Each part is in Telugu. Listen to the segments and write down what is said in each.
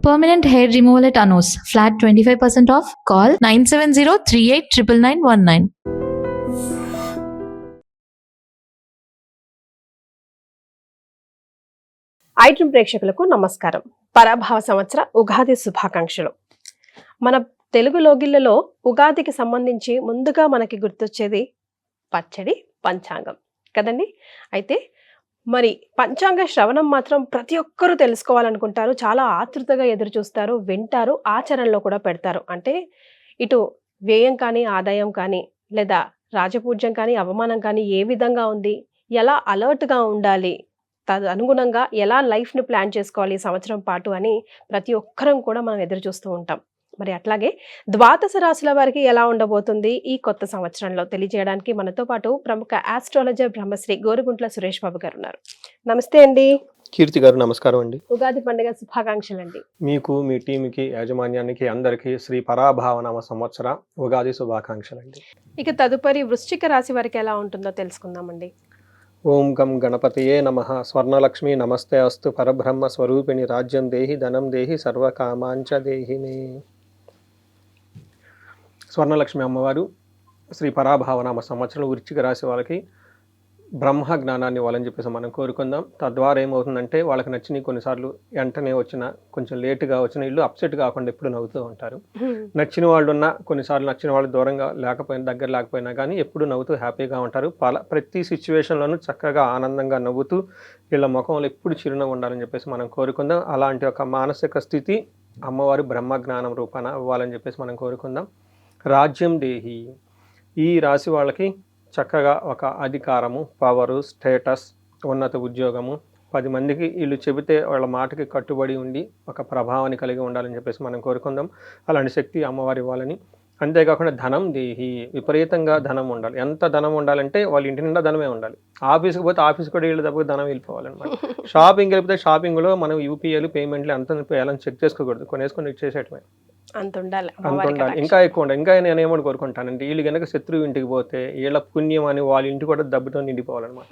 Permanent hair removal at Anos. Flat 25% off. Call 970-389919. IDream ప్రేక్షకులకు నమస్కారం. పరాభవ సంవత్సర ఉగాది శుభాకాంక్షలు. మన తెలుగు లోగిళ్లలో ఉగాదికి సంబంధించి ముందుగా మనకి గుర్తొచ్చేది పచ్చడి, పంచాంగం కదండి. అయితే మరి పంచాంగ శ్రవణం మాత్రం ప్రతి ఒక్కరూ తెలుసుకోవాలనుకుంటారు, చాలా ఆతృతగా ఎదురు చూస్తారు, వింటారు, ఆచరణలో కూడా పెడతారు. అంటే ఇటు వ్యయం కానీ, ఆదాయం కానీ, లేదా రాజపూజ్యం కానీ, అవమానం కానీ ఏ విధంగా ఉంది, ఎలా అలర్ట్గా ఉండాలి, అనుగుణంగా ఎలా లైఫ్ని ప్లాన్ చేసుకోవాలి ఈ సంవత్సరం పాటు అని ప్రతి ఒక్కరం కూడా మనం ఎదురు చూస్తూ ఉంటాం. మరి అట్లాగే ద్వాదశ రాశుల వారికి ఎలా ఉండబోతుంది ఈ కొత్త సంవత్సరంలో తెలియజేయడానికి మనతో పాటు ప్రముఖ ఆస్ట్రాలజర్ బ్రహ్మశ్రీ గోరుగుంట్ల సురేష్ బాబు గారు ఉన్నారు. నమస్తే అండి. కీర్తి గారు నమస్కారం అండి. ఉగాది పండుగ శుభాకాంక్షలు అండి. మీకు, మీ టీంకి, యాజమాన్యానికి అందరికీ శ్రీ పరాభావనామ సంవత్సర ఉగాది శుభాకాంక్షలు అండి. ఇక తదుపరి వృశ్చిక రాశి వారికి ఎలా ఉంటుందో తెలుసుకుందామండి. ఓం గం గణపతయే నమః. స్వర్ణలక్ష్మి నమస్తే అస్తు. పరబ్రహ్మ స్వరూపిణి రాజ్యం దేహి ధనం దేహి సర్వకామాంచ దేహిని. స్వర్ణలక్ష్మి అమ్మవారు శ్రీ పరాభావనామ సంవత్సరం వృశ్చిక రాశి వాళ్ళకి బ్రహ్మ జ్ఞానాన్ని ఇవ్వాలని చెప్పేసి మనం కోరుకుందాం. తద్వారా ఏమవుతుందంటే వాళ్ళకి నచ్చిన కొన్నిసార్లు వెంటనే వచ్చిన, కొంచెం లేటుగా వచ్చిన ఇల్లు అప్సెట్ కాకుండా ఎప్పుడు నవ్వుతూ ఉంటారు. నచ్చిన వాళ్ళు ఉన్న, కొన్నిసార్లు నచ్చిన వాళ్ళు దూరంగా లేకపోయినా, దగ్గర లేకపోయినా కానీ ఎప్పుడు నవ్వుతూ హ్యాపీగా ఉంటారు. ప్రతి సిచ్యువేషన్లోనూ చక్కగా ఆనందంగా నవ్వుతూ వీళ్ళ ముఖంలో ఎప్పుడు చిరునవ్వు ఉండాలని చెప్పేసి మనం కోరుకుందాం. అలాంటి ఒక మానసిక స్థితి అమ్మవారు బ్రహ్మ జ్ఞానం రూపాన ఇవ్వాలని చెప్పేసి మనం కోరుకుందాం. రాజ్యం దేహి, ఈ రాశి వాళ్ళకి చక్కగా ఒక అధికారము, పవరు, స్టేటస్, ఉన్నత ఉద్యోగము, 10 మందికి వీళ్ళు చెబితే వాళ్ళ మాటకి కట్టుబడి ఉండి ఒక ప్రభావాన్ని కలిగి ఉండాలని చెప్పేసి మనం కోరుకుందాం. అలాంటి శక్తి అమ్మవారు ఇవ్వాలని. అంతేకాకుండా ధనం దేహి, విపరీతంగా ధనం ఉండాలి. ఎంత ధనం ఉండాలంటే వాళ్ళ ఇంటి నిండా ధనమే ఉండాలి. ఆఫీస్కి పోతే ఆఫీస్ కూడా వీళ్ళు తప్ప ధనం వెళ్ళిపోవాలన్నమాట. షాపింగ్కి వెళ్ళిపోతే షాపింగ్లో మనం యూపీఐలు, పేమెంట్లు ఎంత వేయాలని చెక్ చేసుకోకూడదు, కొనేసుకొని ఇచ్చేసేయటమే. అంత ఉండాలి, ఇంకా ఎక్కువ ఉండాలి. ఇంకా నేను ఏమని కోరుకుంటానంటే వీళ్ళు కనుక శత్రువు ఇంటికి పోతే వీళ్ళ పుణ్యం అని వాళ్ళ ఇంటి కూడా డబ్బుతో నిండిపోవాలన్నమాట,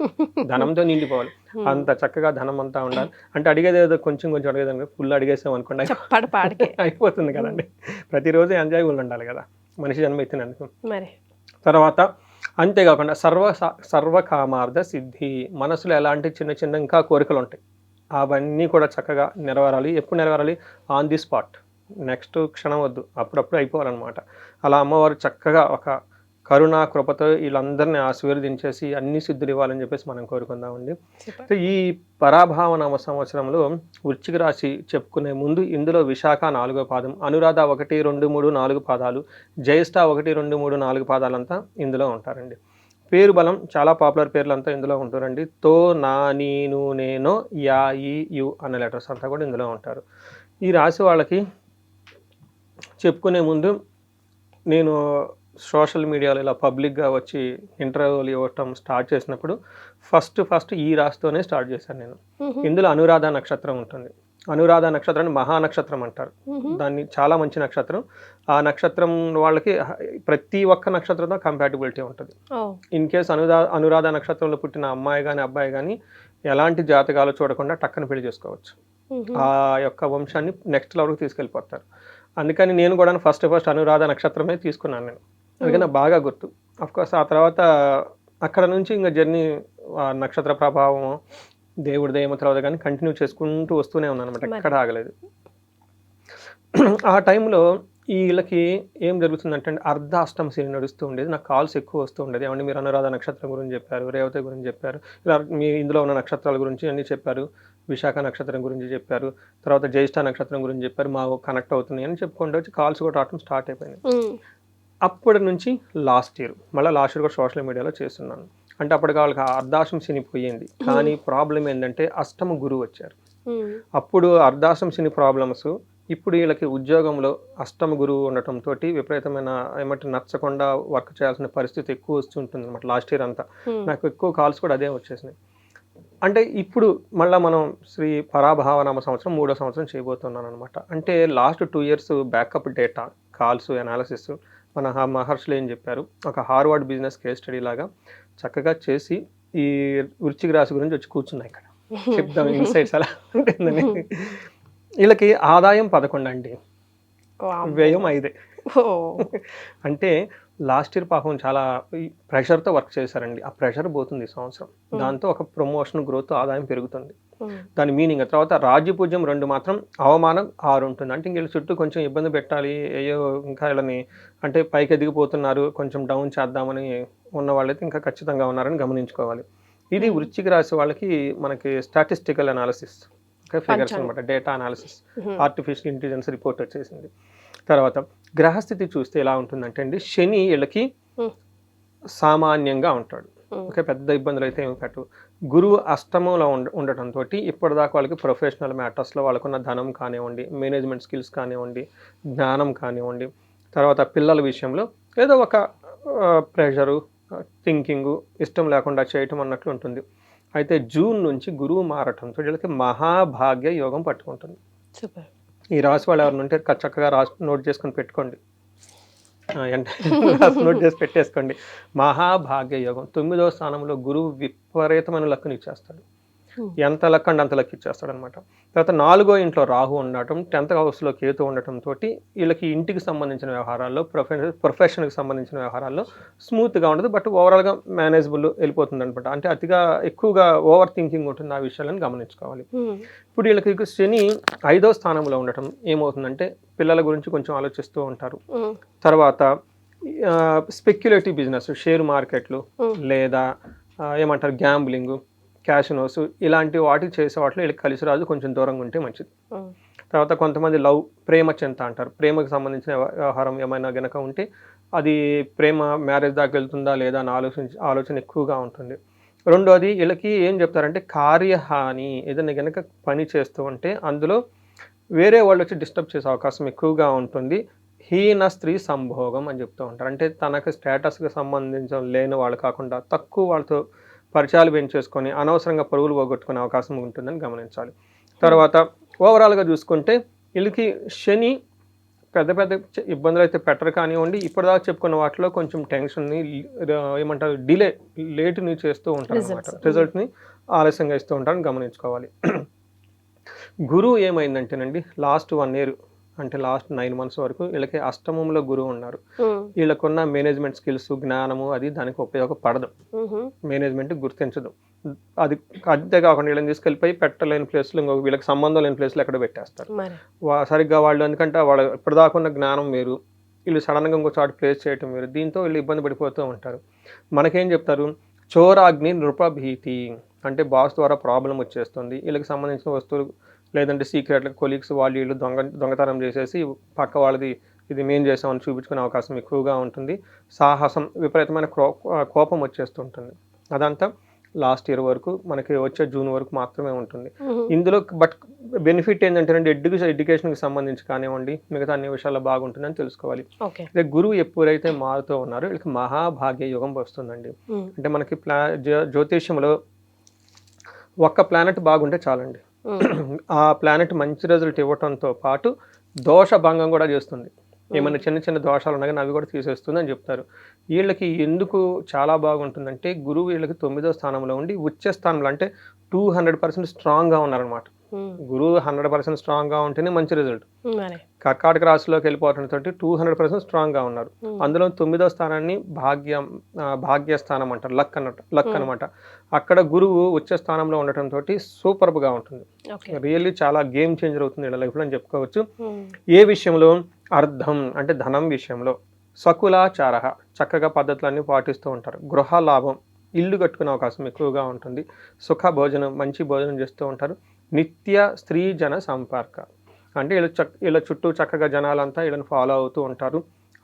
ధనంతో నిండిపోవాలి. అంత చక్కగా ధనం అంతా ఉండాలి. అంటే అడిగేది ఏదో కొంచెం కొంచెం అడిగేదానికి ఫుల్ అడిగేసాం అనుకోండి అయిపోతుంది కదండి. ప్రతిరోజు ఎంజాయబుల్ ఉండాలి కదా మనిషి జన్మ ఎత్తినందుకు. తర్వాత అంతేకాకుండా సర్వకామార్థ సిద్ధి, మనసులో ఎలాంటి చిన్న చిన్న ఇంకా కోరికలు ఉంటాయి అవన్నీ కూడా చక్కగా నెరవేరాలి. ఎప్పుడు నెరవేరాలి? ఆన్ ది స్పాట్, నెక్స్ట్ క్షణం వద్దు, అప్పుడప్పుడు అయిపోవాలన్నమాట. అలా అమ్మవారు చక్కగా ఒక కరుణా కృపతో వీళ్ళందరినీ ఆశీర్వదించేసి అన్ని సిద్ధులు ఇవ్వాలని చెప్పేసి మనం కోరుకుందామండి. ఈ పరాభావనామ సంవత్సరంలో వృశ్చిక రాశి చెప్పుకునే ముందు ఇందులో విశాఖ 4వ పాదం, అనురాధ 1, 2, 3, 4 పాదాలు, జ్యేష్ఠ 1, 2, 3, 4 పాదాలంతా ఇందులో ఉంటారండి. పేరు బలం చాలా పాపులర్ పేర్లంతా ఇందులో ఉంటారండి. తో, నా, నీను, నేనో, యా, ఈ, యు అన్న లెటర్స్ అంతా కూడా ఇందులో ఉంటారు. ఈ రాశి వాళ్ళకి చెప్పుకునే ముందు నేను సోషల్ మీడియాలో ఇలా పబ్లిక్గా వచ్చి ఇంటర్వ్యూలు ఇవ్వటం స్టార్ట్ చేసినప్పుడు ఫస్ట్ ఈ రాశితోనే స్టార్ట్ చేశాను నేను. ఇందులో అనురాధ నక్షత్రం ఉంటుంది. అనురాధ నక్షత్రాన్ని మహానక్షత్రం అంటారు. దాన్ని చాలా మంచి నక్షత్రం. ఆ నక్షత్రం వాళ్ళకి ప్రతి ఒక్క నక్షత్రంతో కంపాటిబిలిటీ ఉంటుంది. ఇన్ కేస్ అనురాధ నక్షత్రంలో పుట్టిన అమ్మాయి కానీ అబ్బాయి కానీ ఎలాంటి జాతకాలు చూడకుండా టక్కన పెళ్లి చేసుకోవచ్చు. ఆ యొక్క వంశాన్ని నెక్స్ట్ లెవెల్కి తీసుకెళ్ళిపోతారు. అందుకని నేను కూడా ఫస్ట్ అనురాధ నక్షత్రమే తీసుకున్నాను నేను. అందుకని బాగా గుర్తు. అఫ్కోర్స్ ఆ తర్వాత అక్కడ నుంచి ఇంకా జర్నీ నక్షత్ర ప్రభావం, దేవుడి దయమ తర్వాత కానీ కంటిన్యూ చేసుకుంటూ వస్తూనే ఉన్నాను అనమాట, ఎక్కడ ఆగలేదు. ఆ టైంలో వీళ్ళకి ఏం జరుగుతుందంటే అర్ధాష్టమ శని నడుస్తూ ఉండేది. నాకు కాల్స్ ఎక్కువ వస్తూ ఉండేది. ఏమంటే మీరు అనురాధ నక్షత్రం గురించి చెప్పారు, రేవతి గురించి చెప్పారు, ఇలా మీ ఇందులో ఉన్న నక్షత్రాల గురించి అన్నీ చెప్పారు, విశాఖ నక్షత్రం గురించి చెప్పారు, తర్వాత జ్యేష్ఠ నక్షత్రం గురించి చెప్పారు, మా కనెక్ట్ అవుతున్నాయి అని చెప్పుకుంటూ వచ్చి కాల్స్ కూడా రావడం స్టార్ట్ అయిపోయింది. అప్పటి నుంచి లాస్ట్ ఇయర్ కూడా సోషల్ మీడియాలో చేస్తున్నాను. అంటే అప్పటికి వాళ్ళకి అర్ధాష్టమ శని పోయింది. కానీ ప్రాబ్లం ఏంటంటే అష్టమ గురువు వచ్చారు. అప్పుడు అర్ధాష్టమ శని ప్రాబ్లమ్స్ ఇప్పుడు వీళ్ళకి ఉద్యోగంలో అష్టమ గురువు ఉండటంతో విపరీతమైన ఏమంటే నచ్చకుండా వర్క్ చేయాల్సిన పరిస్థితి ఎక్కువ వస్తుంటుంది అనమాట. లాస్ట్ ఇయర్ అంతా నాకు ఎక్కువ కాల్స్ కూడా అదే వచ్చేసినాయి. అంటే ఇప్పుడు మళ్ళీ మనం శ్రీ పరాభావనామ సంవత్సరం 3వ సంవత్సరం చేయబోతున్నాను అనమాట. అంటే last 2 years backup data, calls, analysis మన మహర్షులు ఏం చెప్పారు, ఒక హార్వర్డ్ బిజినెస్ కేస్ స్టడీ లాగా చక్కగా చేసి ఈ వృశ్చిక రాశి గురించి వచ్చి కూర్చున్నాయి ఇక్కడ చెప్దాం ఇన్సైట్స్ అలా ఉంటుందని. వీళ్ళకి ఆదాయం 11 అండి, వామ్మో. వ్యయం 5. ఓ. అంటే లాస్ట్ ఇయర్ పాపం చాలా ప్రెషర్తో వర్క్ చేశారండి. ఆ ప్రెషర్ పోతుంది ఈ సంవత్సరం. దాంతో ఒక ప్రమోషన్, గ్రోత్, ఆదాయం పెరుగుతుంది. దాని మీనింగ్. తర్వాత రాజ్యపూజ్యం 2 మాత్రం, అవమానం 6 ఉంటుంది. అంటే వీళ్ళ చుట్టూ కొంచెం ఇబ్బంది పెట్టాలి, అయ్యో ఇంకా వీళ్ళని అంటే పైకి ఎదిగిపోతున్నారు, కొంచెం డౌన్ చేద్దామని ఉన్న వాళ్ళైతే ఇంకా ఖచ్చితంగా ఉన్నారని గమనించుకోవాలి. ఇది వృశ్చిక రాశి వాళ్ళకి మనకి స్టాటిస్టికల్ అనాలిసిస్, ఫిగర్స్ అనమాట, data analysis, artificial intelligence report వచ్చేసింది. తర్వాత గ్రహస్థితి చూస్తే ఎలా ఉంటుందంటే అండి, శని వీళ్ళకి సామాన్యంగా ఉంటాడు. ఓకే, పెద్ద ఇబ్బందులు అయితే ఏమి పెట్టవు. గురువు అష్టమంలో ఉండటంతో ఇప్పటిదాకా వాళ్ళకి ప్రొఫెషనల్ మ్యాటర్స్లో వాళ్ళకున్న ధనం కానివ్వండి, మేనేజ్మెంట్ స్కిల్స్ కానివ్వండి, జ్ఞానం కానివ్వండి, తర్వాత పిల్లల విషయంలో ఏదో ఒక ప్రెషరు, థింకింగు, ఇష్టం లేకుండా చేయటం అన్నట్లు ఉంటుంది. అయితే జూన్ నుంచి గురువు మారటంతో వీళ్ళకి మహాభాగ్య యోగం పట్టుకుంటుంది. సూపర్. ఈ రాశి వాళ్ళు ఎవరిని ఉంటే చక్కగా నోట్ చేసుకొని పెట్టుకోండి, నోట్ చేసి పెట్టేసుకోండి. మహాభాగ్య యోగం. 9వ స్థానంలో గురువు విపరీతమైన లక్కుని ఇచ్చేస్తాడు. ఎంత లక్ అండి అంత లక్ ఇచ్చేస్తాడు అనమాట. తర్వాత 4వ ఇంట్లో రాహు ఉండటం, 10th హౌస్లో కేతు ఉండటంతో వీళ్ళకి ఇంటికి సంబంధించిన వ్యవహారాల్లో, ప్రొఫెషన్కి సంబంధించిన వ్యవహారాల్లో స్మూత్గా ఉండదు, బట్ ఓవరాల్గా మేనేజబుల్ వెళ్ళిపోతుంది అనమాట. అంటే అతిగా ఎక్కువగా ఓవర్ థింకింగ్ ఉంటుంది, ఆ విషయాలను గమనించుకోవాలి. ఇప్పుడు వీళ్ళకి శని 5వ స్థానంలో ఉండటం ఏమవుతుందంటే పిల్లల గురించి కొంచెం ఆలోచిస్తూ ఉంటారు. తర్వాత స్పెక్యులేటివ్ బిజినెస్, షేర్ మార్కెట్లు, లేదా ఏమంటారు గ్యాంబ్లింగ్, క్యాషినోస్, ఇలాంటి వాటికి చేసే వాటిలో వీళ్ళకి కలిసి రాదు, కొంచెం దూరంగా ఉంటే మంచిది. తర్వాత కొంతమంది లవ్, ప్రేమ చింత అంటారు, ప్రేమకు సంబంధించిన వ్యవహారం ఏమైనా గనక ఉంటే అది ప్రేమ మ్యారేజ్ దాకా వెళ్తుందా లేదా అని ఆలోచన ఎక్కువగా ఉంటుంది. రెండోది వీళ్ళకి ఏం చెప్తారంటే కార్యహాని, ఏదైనా గనక పని చేస్తూ ఉంటే అందులో వేరే వాళ్ళు వచ్చి డిస్టర్బ్ చేసే అవకాశం ఎక్కువగా ఉంటుంది. హీన స్త్రీ సంభోగం అని చెప్తూ ఉంటారు. అంటే తనకు స్టేటస్కి సంబంధించిన లేని వాళ్ళు కాకుండా తక్కువ వాళ్ళతో పరిచయాలు పెంచేసుకొని అనవసరంగా పరుగులు పోగొట్టుకునే అవకాశం ఉంటుందని గమనించాలి. తర్వాత ఓవరాల్గా చూసుకుంటే వీళ్ళకి శని పెద్ద పెద్ద ఇబ్బందులు అయితే పెట్టరు కానివ్వండి, ఇప్పటిదాకా చెప్పుకున్న వాటిలో కొంచెం టెన్షన్ని, ఏమంటారు లేటుని చేస్తూ ఉంటారు అనమాట. రిజల్ట్ని ఆలస్యంగా ఇస్తూ ఉంటారని గమనించుకోవాలి. గురువు ఏమైందంటేనండి లాస్ట్ 1 year, అంటే లాస్ట్ 9 months వరకు వీళ్ళకి అష్టమంలో గురువు ఉన్నారు. వీళ్ళకున్న మేనేజ్మెంట్ స్కిల్స్, జ్ఞానము అది దానికి ఉపయోగపడదు, మేనేజ్మెంట్ గుర్తించదు. అది అంతేకాకుండా వీళ్ళని తీసుకెళ్ళిపోయి పెట్టలేని ప్లేస్లో, ఇంకొక వీళ్ళకి సంబంధం లేని ప్లేస్లో ఎక్కడ పెట్టేస్తారు. సరిగ్గా వాళ్ళు ఎందుకంటే వాళ్ళు ఇప్పటిదాకా ఉన్న జ్ఞానం వేరు, వీళ్ళు సడన్గా ఇంకో చోట ప్లేస్ చేయటం వేరు, దీంతో వీళ్ళు ఇబ్బంది పడిపోతూ ఉంటారు. మనకేం చెప్తారు, చోరాగ్ని నృపభీతి, అంటే బాస్ ద్వారా ప్రాబ్లం వచ్చేస్తుంది, వీళ్ళకి సంబంధించిన వస్తువులు లేదంటే సీక్రెట్గా కొలీగ్స్ వాళ్ళు వీళ్ళు దొంగతనం చేసేసి పక్క వాళ్ళది ఇది మేం చేసామని చూపించుకునే అవకాశం ఎక్కువగా ఉంటుంది. సాహసం, విపరీతమైన కోపం వచ్చేస్తుంటుంది. అదంతా లాస్ట్ ఇయర్ వరకు, మనకి వచ్చే జూన్ వరకు మాత్రమే ఉంటుంది. ఇందులో బట్ బెనిఫిట్ ఏంటంటే ఎడ్యుకేషన్కి సంబంధించి కానివ్వండి, మిగతా అన్ని విషయాల్లో బాగుంటుందని తెలుసుకోవాలి. అదే గురువు ఎప్పుడైతే మారుతూ ఉన్నారో వీళ్ళకి మహాభాగ్య యుగం వస్తుందండి. అంటే మనకి జ్యోతిష్యంలో ఒక్క ప్లానెట్ బాగుంటే చాలండి, ఆ ప్లానెట్ మంచి రిజల్ట్ ఇవ్వటంతో పాటు దోష భంగం కూడా చేస్తుంది. ఏమైనా చిన్న చిన్న దోషాలు ఉన్నా కానీ అవి కూడా తీసేస్తుంది అని చెప్తారు. వీళ్ళకి ఎందుకు చాలా బాగుంటుందంటే గురువు వీళ్ళకి 9వ స్థానంలో ఉండి ఉచ్చ స్థానంలో, అంటే 200% స్ట్రాంగ్గా ఉన్నారనమాట. గురువు 100% స్ట్రాంగ్గా ఉంటేనే మంచి రిజల్ట్. కర్కాటక రాశిలోకి వెళ్ళిపోవడంతో 200% స్ట్రాంగ్గా ఉన్నారు. అందులో 9వ స్థానాన్ని భాగ్యస్థానం అంటారు, లక్ అనమాట. అక్కడ గురువు ఉచ్చ స్థానంలో ఉండటంతో సూపర్బ్గా ఉంటుంది. రియల్లీ చాలా గేమ్ చేంజర్ అవుతుంది వీళ్ళ లైఫ్లో అని చెప్పుకోవచ్చు. ఏ విషయంలో, అర్థం అంటే ధనం విషయంలో, సకులాచార చక్కగా పద్ధతులన్నీ పాటిస్తూ ఉంటారు. గృహ లాభం, ఇల్లు కట్టుకునే అవకాశం ఎక్కువగా ఉంటుంది. సుఖ భోజనం, మంచి భోజనం చేస్తూ ఉంటారు. నిత్య స్త్రీ జన సంపర్క, అంటే వీళ్ళ చుట్టూ చక్కగా జనాలంతా వీళ్ళని ఫాలో అవుతూ ఉంటారు,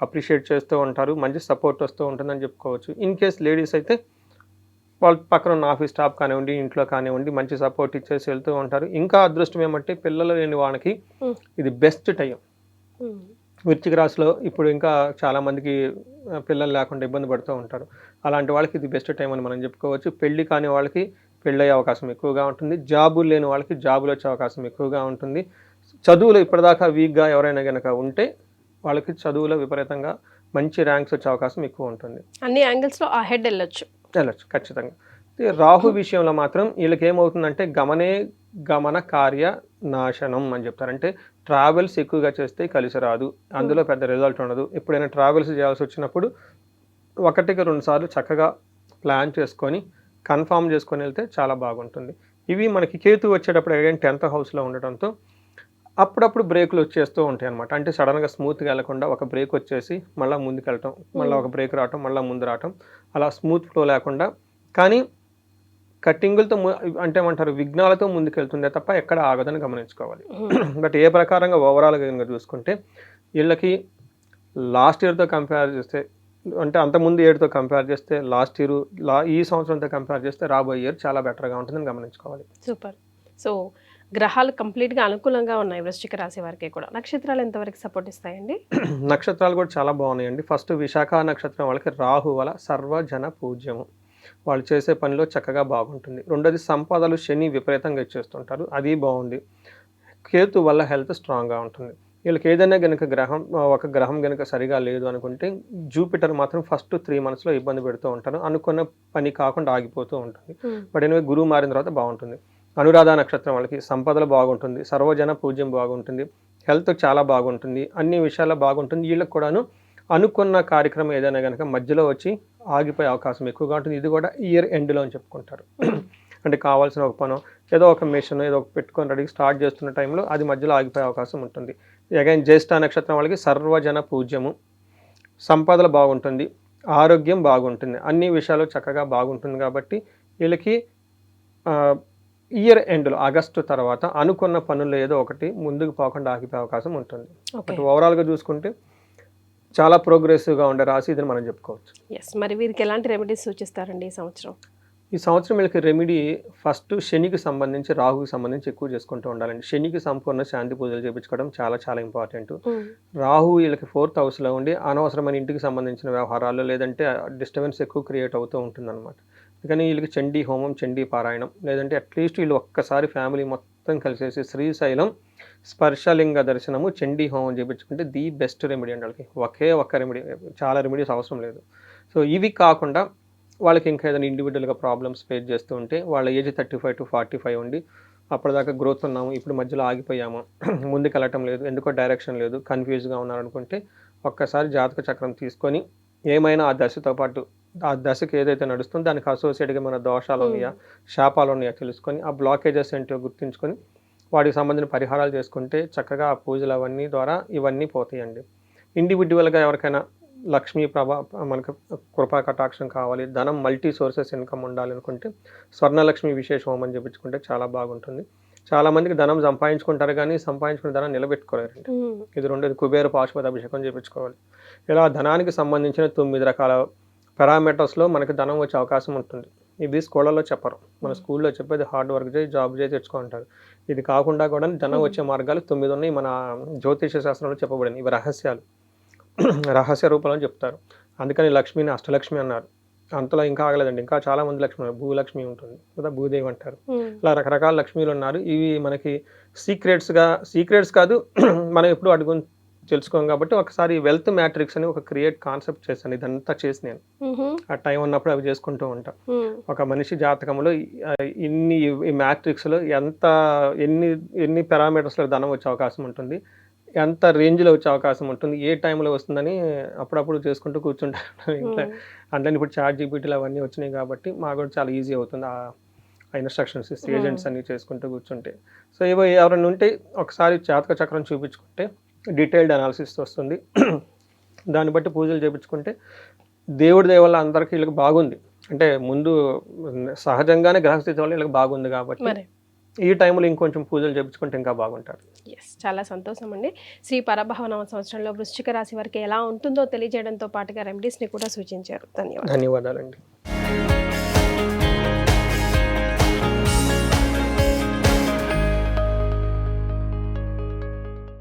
అప్రిషియేట్ చేస్తూ ఉంటారు, మంచి సపోర్ట్ వస్తూ ఉంటుందని చెప్పుకోవచ్చు. ఇన్ కేస్ లేడీస్ అయితే వాళ్ళ పక్కన ఉన్న ఆఫీస్ స్టాఫ్ కానివ్వండి, ఇంట్లో కానివ్వండి మంచి సపోర్ట్ ఇచ్చేసి వెళ్తూ ఉంటారు. ఇంకా అదృష్టం ఏమంటే పిల్లలు లేని వాళ్ళకి ఇది బెస్ట్ టైం. వృశ్చిక రాశిలో ఇప్పుడు ఇంకా చాలామందికి పిల్లలు లేకుండా ఇబ్బంది పడుతూ ఉంటారు. అలాంటి వాళ్ళకి ఇది బెస్ట్ టైం అని మనం చెప్పుకోవచ్చు. పెళ్లి కాని వాళ్ళకి పెళ్ళి అయ్యే అవకాశం ఎక్కువగా ఉంటుంది. జాబులు లేని వాళ్ళకి జాబులు వచ్చే అవకాశం ఎక్కువగా ఉంటుంది. చదువులు ఇప్పటిదాకా వీక్గా ఎవరైనా కనుక ఉంటే వాళ్ళకి చదువులో విపరీతంగా మంచి ర్యాంక్స్ వచ్చే అవకాశం ఎక్కువ ఉంటుంది. అన్ని యాంగిల్స్లో అహెడ్ వెళ్ళొచ్చు ఖచ్చితంగా. రాహు విషయంలో మాత్రం వీళ్ళకి ఏమవుతుందంటే గమన కార్య నాశనం అని చెప్తారు. అంటే ట్రావెల్స్ ఎక్కువగా చేస్తే కలిసి రాదు, అందులో పెద్ద రిజల్ట్ ఉండదు. ఎప్పుడైనా ట్రావెల్స్ చేయాల్సి వచ్చినప్పుడు 1-2 సార్లు చక్కగా ప్లాన్ చేసుకొని కన్ఫామ్ చేసుకొని వెళ్తే చాలా బాగుంటుంది. ఇవి మనకి కేతు వచ్చేటప్పుడు అగైన్ 10th హౌస్లో ఉండటంతో అప్పుడప్పుడు బ్రేకులు వచ్చేస్తూ ఉంటాయి అనమాట. అంటే సడన్గా స్మూత్గా వెళ్లకుండా ఒక బ్రేక్ వచ్చేసి మళ్ళీ ముందుకు వెళ్ళటం, మళ్ళీ ఒక బ్రేక్ రావటం, మళ్ళీ ముందు రావటం, అలా స్మూత్ ఫ్లో లేకుండా కానీ కట్టింగులతో అంటే ఏమంటారు విఘ్నాలతో ముందుకెళ్తుందే తప్ప ఎక్కడ ఆగదని గమనించుకోవాలి. బట్ ఏ ప్రకారంగా ఓవరాల్గా కనుక చూసుకుంటే వీళ్ళకి లాస్ట్ ఇయర్తో కంపేర్ చేస్తే, అంటే అంతకుముందు ఏడుతో కంపేర్ చేస్తే, లాస్ట్ ఇయర్ ఈ సంవత్సరంతో కంపేర్ చేస్తే రాబోయే ఇయర్ చాలా బెటర్గా ఉంటుందని గమనించుకోవాలి. సూపర్. సో గ్రహాలు కంప్లీట్గా అనుకూలంగా ఉన్నాయి వృశ్చిక రాశి వారికి కూడా. నక్షత్రాలు ఎంతవరకు సపోర్ట్ ఇస్తాయండి? నక్షత్రాలు కూడా చాలా బాగున్నాయండి. ఫస్ట్ విశాఖ నక్షత్రం వాళ్ళకి రాహు వల్ల సర్వజన పూజ్యము, వాళ్ళు చేసే పనిలో చక్కగా బాగుంటుంది. రెండోది సంపదలు శని విపరీతంగా ఇచ్చేస్తుంటారు, అది బాగుంది. కేతు వల్ల హెల్త్ స్ట్రాంగ్గా ఉంటుంది. వీళ్ళకి ఏదైనా కనుక ఒక గ్రహం కనుక సరిగా లేదు అనుకుంటే జూపిటర్ మాత్రం ఫస్ట్ 3 monthsలో ఇబ్బంది పెడుతూ ఉంటారు, అనుకున్న పని కాకుండా ఆగిపోతూ ఉంటుంది. బట్ ఎనివే గురువు మారిన తర్వాత బాగుంటుంది. అనురాధ నక్షత్రం వాళ్ళకి సంపదలు బాగుంటుంది, సర్వజన పూజ్యం బాగుంటుంది, హెల్త్ చాలా బాగుంటుంది, అన్ని విషయాల్లో బాగుంటుంది. వీళ్ళకి కూడాను అనుకున్న కార్యక్రమం ఏదైనా కనుక మధ్యలో వచ్చి ఆగిపోయే అవకాశం ఎక్కువగా ఉంటుంది. ఇది కూడా ఇయర్ ఎండ్లో అని చెప్పుకుంటారు. అంటే కావాల్సిన ఒక పనో ఏదో ఒక మిషన్ ఏదో ఒక పెట్టుకొని రెడీ స్టార్ట్ చేస్తున్న టైంలో అది మధ్యలో ఆగిపోయే అవకాశం ఉంటుంది. అగైన్ జ్యేష్ఠ నక్షత్రం వాళ్ళకి సర్వజన పూజ్యము, సంపదలు బాగుంటుంది, ఆరోగ్యం బాగుంటుంది, అన్ని విషయాలు చక్కగా బాగుంటుంది. కాబట్టి వీళ్ళకి ఇయర్ ఎండ్లో ఆగస్టు తర్వాత అనుకున్న పనులు ఏదో ఒకటి ముందుకు పోకుండా ఆగిపోయే అవకాశం ఉంటుంది. బట్ ఓవరాల్గా చూసుకుంటే చాలా ప్రోగ్రెసివ్గా ఉండే రాశి ఇదని మనం చెప్పుకోవచ్చు. ఎస్, మరి వీరికి ఎలాంటి రెమెడీస్ సూచిస్తారండి ఈ సంవత్సరం? ఈ సంవత్సరం వీళ్ళకి రెమెడీ ఫస్ట్ శనికి సంబంధించి, రాహుకి సంబంధించి ఎక్కువ చేసుకుంటూ ఉండాలండి. శనికి సంపూర్ణ శాంతి పూజలు చేయించుకోవడం చాలా చాలా ఇంపార్టెంట్. రాహు వీళ్ళకి 4th హౌస్లో ఉండి అనవసరమైన ఇంటికి సంబంధించిన వ్యవహారాలు లేదంటే డిస్టర్బెన్స్ ఎక్కువ క్రియేట్ అవుతూ ఉంటుందన్నమాట. అందుకని వీళ్ళకి చండీ హోమం, చండీ పారాయణం, లేదంటే అట్లీస్ట్ వీళ్ళు ఒక్కసారి ఫ్యామిలీ మొత్తం కలిసేసి శ్రీశైలం స్పర్శలింగ దర్శనము, చండీ హోమం చేయించుకుంటే ది బెస్ట్ రెమెడీ అండి. వాళ్ళకి ఒక్క రెమెడీ, చాలా రెమెడీస్ అవసరం లేదు. సో ఇవి కాకుండా వాళ్ళకి ఇంకా ఏదైనా ఇండివిజువల్గా ప్రాబ్లమ్స్ ఫేస్ చేస్తూ ఉంటే, వాళ్ళ ఏజ్ 35 to 45 ఉండి అప్పటిదాకా గ్రోత్ ఉన్నాము, ఇప్పుడు మధ్యలో ఆగిపోయాము, ముందుకు వెళ్ళటం లేదు, ఎందుకో డైరెక్షన్ లేదు, కన్ఫ్యూజ్గా ఉన్నారు అనుకుంటే ఒక్కసారి జాతక చక్రం తీసుకొని ఏమైనా ఆ దశతో పాటు ఆ దశకి ఏదైతే నడుస్తుందో దానికి అసోసియేట్గా మన దోషాలు ఉన్నాయా, శాపాలు ఉన్నాయా తెలుసుకొని ఆ బ్లాకేజెస్ ఏంటో గుర్తుంచుకొని వాటికి సంబంధించిన పరిహారాలు చేసుకుంటే చక్కగా ఆ పూజలు అవన్నీ ద్వారా ఇవన్నీ పోతాయండి. ఇండివిజువల్గా ఎవరికైనా లక్ష్మీ మనకు కృపా కటాక్షం కావాలి, ధనం మల్టీ సోర్సెస్ ఇన్కమ్ ఉండాలి అనుకుంటే స్వర్ణలక్ష్మి విశేష హోమం చేయించుకుంటే చాలా బాగుంటుంది. చాలా మందికి ధనం సంపాదించుకుంటారు కానీ సంపాదించుకున్న ధనం నిలబెట్టుకోలేరండి. ఇది రెండోది కుబేర పాశుపత అభిషేకం చేయించుకోవాలి. ఇలా ధనానికి సంబంధించిన 9 రకాల పారామీటర్స్లో మనకి ధనం వచ్చే అవకాశం ఉంటుంది. ఇది స్కూళ్ళలో చెప్పరు, మన స్కూల్లో చెప్పేది హార్డ్ వర్క్ చేసి జాబ్ చేసి తెచ్చుకుంటారు. ఇది కాకుండా కూడా ధనం వచ్చే మార్గాలు 9 ఉన్నాయి, మన జ్యోతిష శాస్త్రంలో చెప్పబడింది. ఇవి రహస్యాలు, రహస్య రూపంలో చెప్తారు. అందుకని లక్ష్మిని అష్టలక్ష్మి అన్నారు. అంతలో ఇంకా ఆగలేదండి, ఇంకా చాలా మంది లక్ష్మి, భూలక్ష్మి ఉంటుంది కదా, భూదేవి అంటారు. ఇలా రకరకాల లక్ష్మీలు ఉన్నారు. ఇవి మనకి సీక్రెట్స్ కాదు, మనం ఎప్పుడు అడుగుని తెలుసుకోం. కాబట్టి ఒకసారి వెల్త్ మ్యాట్రిక్స్ అని ఒక క్రియేట్ కాన్సెప్ట్ చేశాను. ఇదంతా చేసి నేను ఆ టైం ఉన్నప్పుడు అవి చేసుకుంటూ ఉంటాం. ఒక మనిషి జాతకంలో ఇన్ని ఈ మ్యాట్రిక్స్లో ఎన్ని పారామీటర్స్లో ధనం వచ్చే అవకాశం ఉంటుంది, ఎంత రేంజ్లో వచ్చే అవకాశం ఉంటుంది, ఏ టైంలో వస్తుందని అప్పుడప్పుడు చేసుకుంటూ కూర్చుంటాను ఇంట్లో. అంటే ఇప్పుడు ChatGPTలు అవన్నీ వచ్చినాయి కాబట్టి మాకు కూడా చాలా ఈజీ అవుతుంది ఆ ఇన్స్ట్రక్షన్స్ ఏజెంట్స్ అన్ని చేసుకుంటూ కూర్చుంటే. సో ఇవి ఎవరైనా ఉంటే ఒకసారి జాతక చక్రం చూపించుకుంటే డీటెయిల్డ్ అనాలిసిస్ వస్తుంది. దాన్ని బట్టి పూజలు చేయించుకుంటే దేవుడి దయ వల్ల అందరికీ వీళ్ళకి బాగుంది. అంటే ముందు సహజంగానే గ్రహస్థితి వల్ల వీళ్ళకి బాగుంది కాబట్టి ఈ టైంలో ఇంకొంచెం పూజలు చేయించుకుంటే ఇంకా బాగుంటారు. ఎస్, చాలా సంతోషం అండి. శ్రీ పరభవనామ సంవత్సరంలో వృశ్చిక రాశి వారికి ఎలా ఉంటుందో తెలియజేయడంతో పాటుగా రెమెడీస్ని కూడా సూచించారు. ధన్యవాదాలండి.